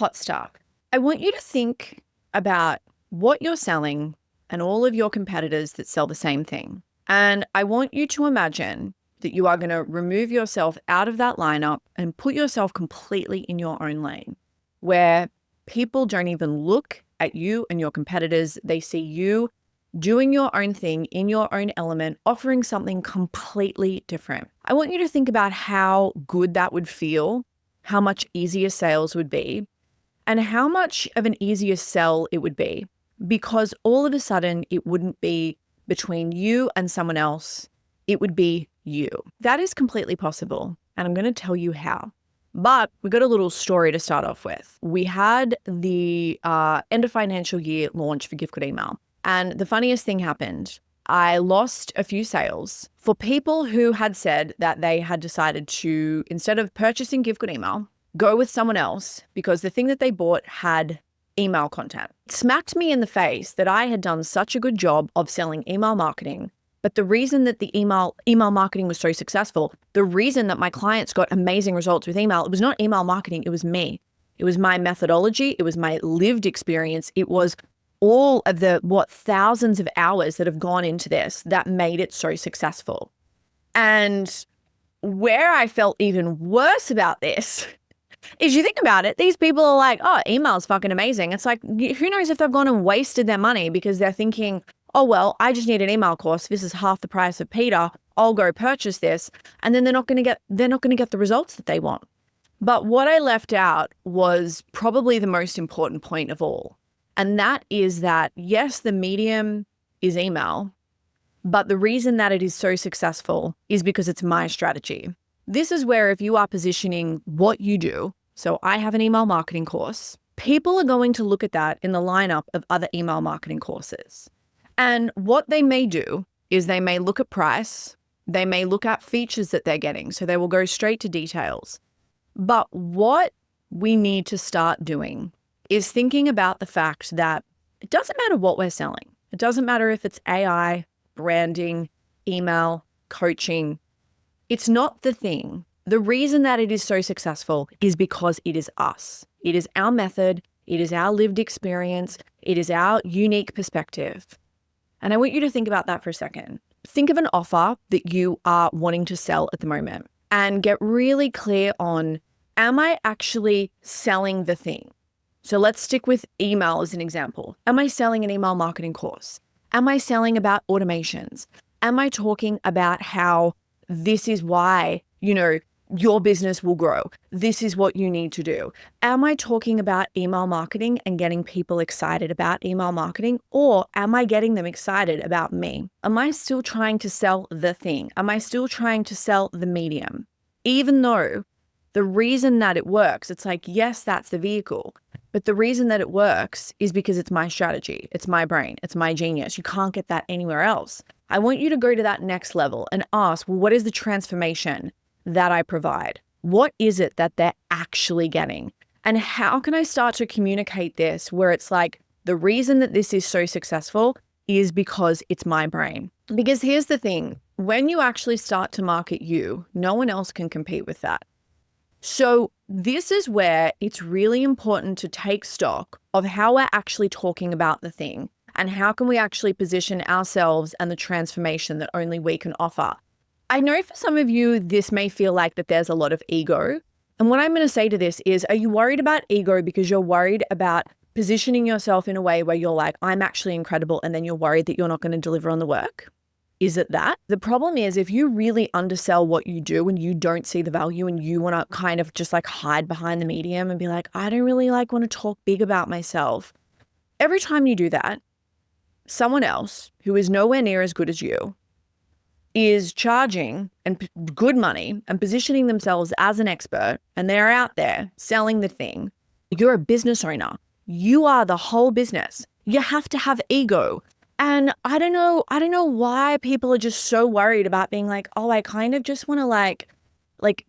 hot stuff. I want you to think about what you're selling and all of your competitors that sell the same thing. And I want you to imagine that you are going to remove yourself out of that lineup and put yourself completely in your own lane, where people don't even look at you and your competitors. They see you doing your own thing in your own element, offering something completely different. I want you to think about how good that would feel, how much easier sales would be, and how much of an easier sell it would be, because all of a sudden it wouldn't be between you and someone else. It would be you. That is completely possible. And I'm going to tell you how. But we got a little story to start off with. We had the end of financial year launch for Gift Good Email. And the funniest thing happened. I lost a few sales for people who had said that they had decided to, instead of purchasing Gift Good Email, go with someone else because the thing that they bought had email content. It smacked me in the face that I had done such a good job of selling email marketing. But the reason that the email marketing was so successful, the reason that my clients got amazing results with email, it was not email marketing, it was me. It was my methodology. It was my lived experience. It was all of the, thousands of hours that have gone into this that made it so successful. And where I felt even worse about this is, you think about it, these people are like, oh, email is fucking amazing. It's like, who knows if they've gone and wasted their money because they're thinking, oh, well, I just need an email course. This is half the price of Peter. I'll go purchase this. And then they're not going to get the results that they want. But what I left out was probably the most important point of all. And that is that, yes, the medium is email, but the reason that it is so successful is because it's my strategy. This is where if you are positioning what you do, so I have an email marketing course, people are going to look at that in the lineup of other email marketing courses. And what they may do is they may look at price, they may look at features that they're getting, so they will go straight to details. But what we need to start doing is thinking about the fact that it doesn't matter what we're selling. It doesn't matter if it's AI, branding, email, coaching. It's not the thing. The reason that it is so successful is because it is us. It is our method. It is our lived experience. It is our unique perspective. And I want you to think about that for a second. Think of an offer that you are wanting to sell at the moment and get really clear on, am I actually selling the thing? So let's stick with email as an example. Am I selling an email marketing course? Am I selling about automations? Am I talking about how this is why, your business will grow? This is what you need to do. Am I talking about email marketing and getting people excited about email marketing? Or am I getting them excited about me? Am I still trying to sell the thing? Am I still trying to sell the medium? Even though the reason that it works, it's like, yes, that's the vehicle. But the reason that it works is because it's my strategy. It's my brain. It's my genius. You can't get that anywhere else. I want you to go to that next level and ask, well, what is the transformation that I provide? What is it that they're actually getting? And how can I start to communicate this where it's like, the reason that this is so successful is because it's my brain. Because here's the thing, when you actually start to market you, no one else can compete with that. So this is where it's really important to take stock of how we're actually talking about the thing and how can we actually position ourselves and the transformation that only we can offer. I know for some of you, this may feel like that there's a lot of ego. And what I'm going to say to this is, are you worried about ego because you're worried about positioning yourself in a way where you're like, I'm actually incredible, and then you're worried that you're not going to deliver on the work? Is it that? The problem is, if you really undersell what you do and you don't see the value and you want to kind of just like hide behind the medium and be like, I don't really want to talk big about myself. Every time you do that, someone else who is nowhere near as good as you is charging and good money and positioning themselves as an expert, and they're out there selling the thing. You're a business owner. You are the whole business. You have to have ego. And I don't know why people are just so worried about being like, oh, I kind of just want to like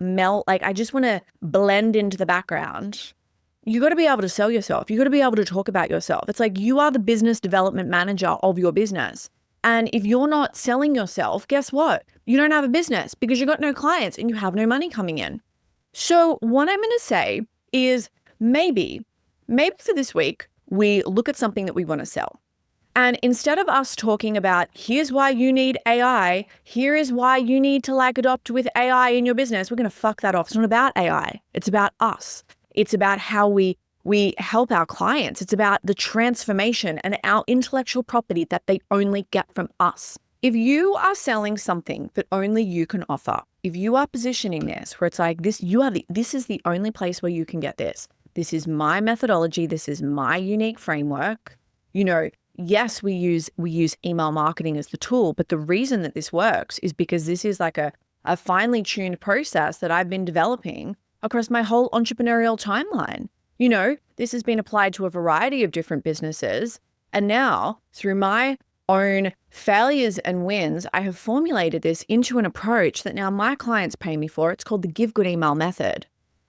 melt, like I just want to blend into the background. You got to be able to sell yourself. You got to be able to talk about yourself. It's like you are the business development manager of your business. And if you're not selling yourself, guess what? You don't have a business because you got no clients and you have no money coming in. So what I'm going to say is maybe maybe for this week, we look at something that we want to sell. And instead of us talking about, here's why you need AI, here is why you need to like adopt with AI in your business, we're going to fuck that off. It's not about AI. It's about us. It's about how we help our clients. It's about the transformation and our intellectual property that they only get from us. If you are selling something that only you can offer, if you are positioning this where it's like this, this is the only place where you can get this. This is my methodology. This is my unique framework. You know, yes, we use email marketing as the tool, but the reason that this works is because this is like a finely tuned process that I've been developing across my whole entrepreneurial timeline. You know, this has been applied to a variety of different businesses. And now through my own failures and wins, I have formulated this into an approach that now my clients pay me for. It's called the Give Good Email Method.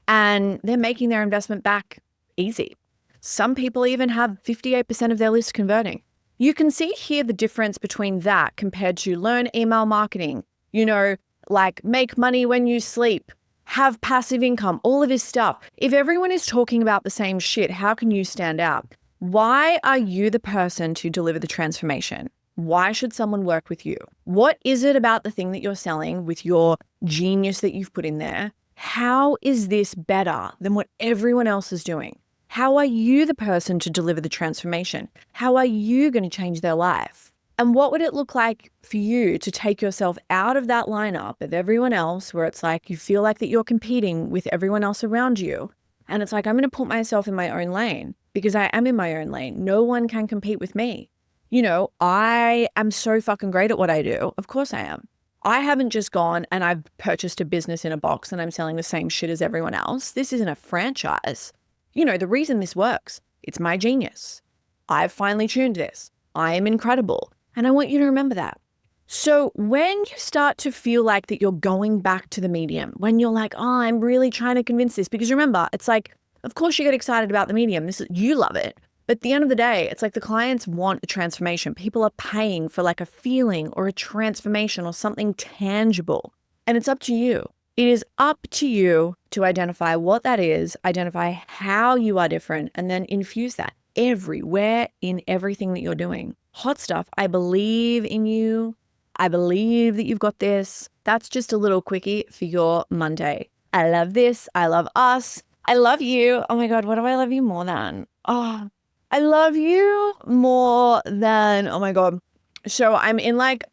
And they're making their investment back easy. Some people even have 58% of their list converting. You can see here the difference between that compared to learn email marketing, you know, like make money when you sleep, have passive income, all of this stuff. If everyone is talking about the same shit, how can you stand out? Why are you the person to deliver the transformation? Why should someone work with you? What is it about the thing that you're selling with your genius that you've put in there? How is this better than what everyone else is doing? How are you the person to deliver the transformation? How are you going to change their life? And what would it look like for you to take yourself out of that lineup of everyone else where it's like you feel like that you're competing with everyone else around you? And it's like, I'm going to put myself in my own lane because I am in my own lane. No one can compete with me. You know, I am so fucking great at what I do. Of course I am. I haven't just gone and I've purchased a business in a box and I'm selling the same shit as everyone else. This isn't a franchise. You know, the reason this works, it's my genius. I've finely tuned this. I am incredible. And I want you to remember that. So when you start to feel like that you're going back to the medium, when you're like, oh, I'm really trying to convince this, because remember, it's like, of course you get excited about the medium. You love it. But at the end of the day, it's like the clients want a transformation. People are paying for like a feeling or a transformation or something tangible. And it's up to you. It is up to you to identify what that is, identify how you are different, and then infuse that everywhere in everything that you're doing. Hot stuff. I believe in you. I believe that you've got this. That's just a little quickie for your Monday. I love this. I love us. I love you. Oh my God, what do I love you more than? Oh, I love you more than, oh my God. So I'm in like,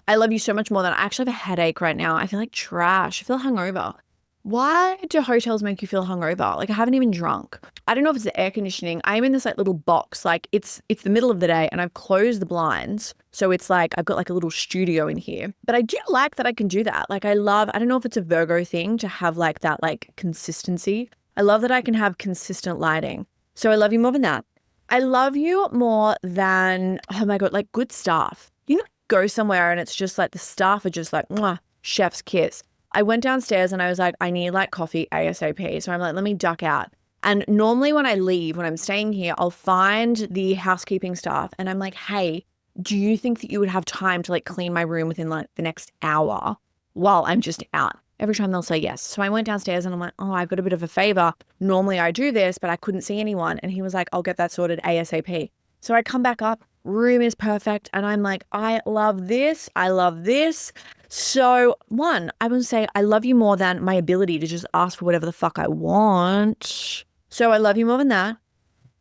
I love you so much more than, I actually have a headache right now. I feel like trash. I feel hungover. Why do hotels make you feel hungover? Like I haven't even drunk. I don't know if it's the air conditioning. I'm in this like little box, like it's the middle of the day and I've closed the blinds. So it's like, I've got like a little studio in here, but I do like that I can do that. Like I don't know if it's a Virgo thing to have like that, like consistency. I love that I can have consistent lighting. So I love you more than that. I love you more than, oh my God, like good staff. You know, go somewhere and it's just like the staff are just like, mwah, chef's kiss. I went downstairs and I was like, I need like coffee ASAP. So I'm like, let me duck out. And normally when I leave, when I'm staying here, I'll find the housekeeping staff and I'm like, hey, do you think that you would have time to like clean my room within like the next hour while I'm just out? Every time they'll say yes. So I went downstairs and I'm like, oh, I've got a bit of a favor. Normally I do this, but I couldn't see anyone. And he was like, I'll get that sorted ASAP. So I come back up, room is perfect. And I'm like, I love this. I love this. So one, I would say I love you more than my ability to just ask for whatever the fuck I want. So I love you more than that.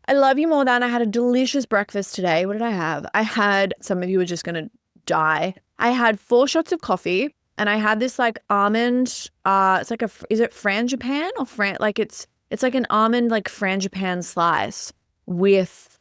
I love you more than I had a delicious breakfast today. What did I have? I had, some of you are just going to die. I had 4 shots of coffee. And I had this like almond, it's like is it frangipan or like it's like an almond like frangipan slice with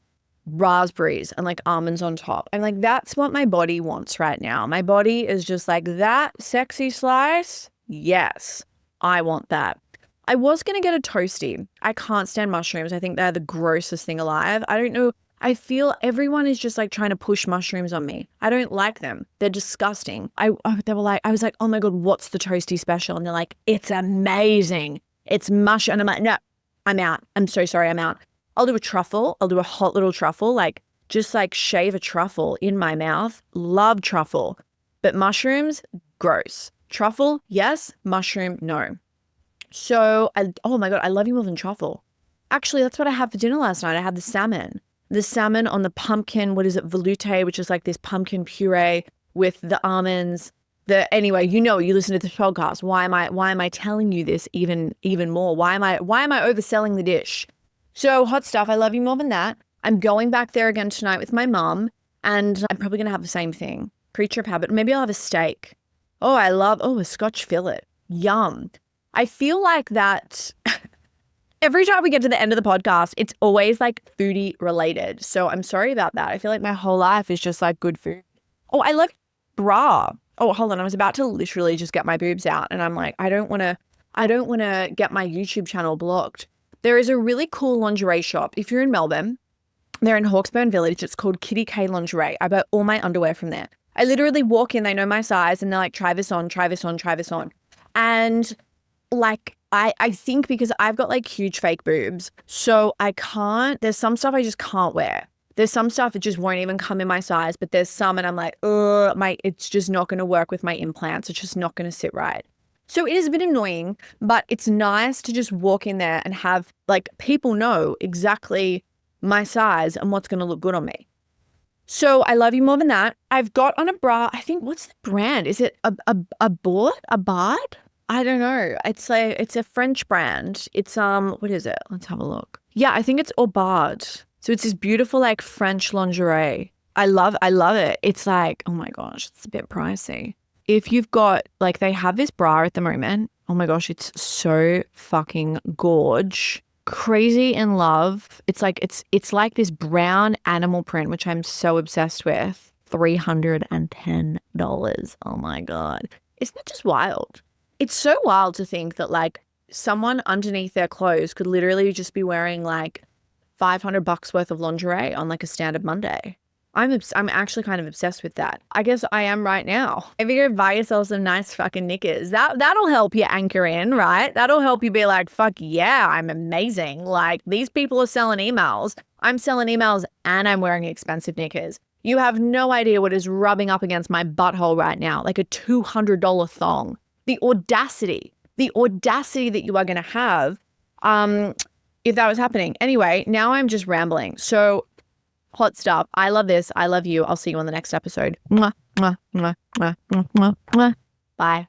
raspberries and like almonds on top. I'm like, that's what my body wants right now. My body is just like, that sexy slice. Yes, I want that. I was going to get a toasty. I can't stand mushrooms. I think they're the grossest thing alive. I don't know. I feel everyone is just like trying to push mushrooms on me. I don't like them. They're disgusting. I was like, oh my God, what's the toasty special? And they're like, it's amazing. It's mushroom. And I'm like, no, I'm out. I'm so sorry. I'm out. I'll do a truffle. I'll do a hot little truffle, like just like shave a truffle in my mouth. Love truffle, but mushrooms, gross. Truffle, yes. Mushroom, no. So, oh my God, I love you more than truffle. Actually, that's what I had for dinner last night. I had the salmon. The salmon on the pumpkin, what is it, velouté, which is like this pumpkin puree with the almonds. Anyway, you listen to this podcast. Why am I telling you this even more? Why am I overselling the dish? So hot stuff. I love you more than that. I'm going back there again tonight with my mom, and I'm probably gonna have the same thing. Creature of habit. Maybe I'll have a steak. Oh, a Scotch fillet. Yum. I feel like that every time we get to the end of the podcast, it's always like foodie related. So I'm sorry about that. I feel like my whole life is just like good food. Oh, I love bra. Oh, hold on. I was about to literally just get my boobs out, and I'm like, I don't want to get my YouTube channel blocked. There is a really cool lingerie shop. If you're in Melbourne, they're in Hawkesburn Village. It's called Kitty K Lingerie. I buy all my underwear from there. I literally walk in, they know my size, and they're like, try this on, try this on, try this on. And like, I think because I've got like huge fake boobs, so there's some stuff I just can't wear. There's some stuff that just won't even come in my size, but there's some and I'm like, it's just not going to work with my implants. It's just not going to sit right. So it is a bit annoying, but it's nice to just walk in there and have like people know exactly my size and what's going to look good on me. So I love you more than that. I've got on a bra. I think, what's the brand? Is it a Bard? I don't know. It's a French brand. It's what is it? Let's have a look. Yeah, I think it's Aubard. So it's this beautiful like French lingerie. I love it. It's like, oh my gosh, it's a bit pricey. If you've got like, they have this bra at the moment. Oh my gosh, it's so fucking gorge. Crazy in love. It's like this brown animal print, which I'm so obsessed with. $310. Oh my God. Isn't that just wild? It's so wild to think that like someone underneath their clothes could literally just be wearing like $500 worth of lingerie on like a standard Monday. I'm actually kind of obsessed with that. I guess I am right now. If you go buy yourself some nice fucking knickers, that'll help you anchor in, right? That'll help you be like, fuck yeah, I'm amazing. Like, these people are selling emails. I'm selling emails and I'm wearing expensive knickers. You have no idea what is rubbing up against my butthole right now, like a $200 thong. The audacity that you are going to have if that was happening. Anyway, now I'm just rambling. So hot stuff. I love this. I love you. I'll see you on the next episode. Mwah, mwah, mwah, mwah, mwah, mwah. Bye.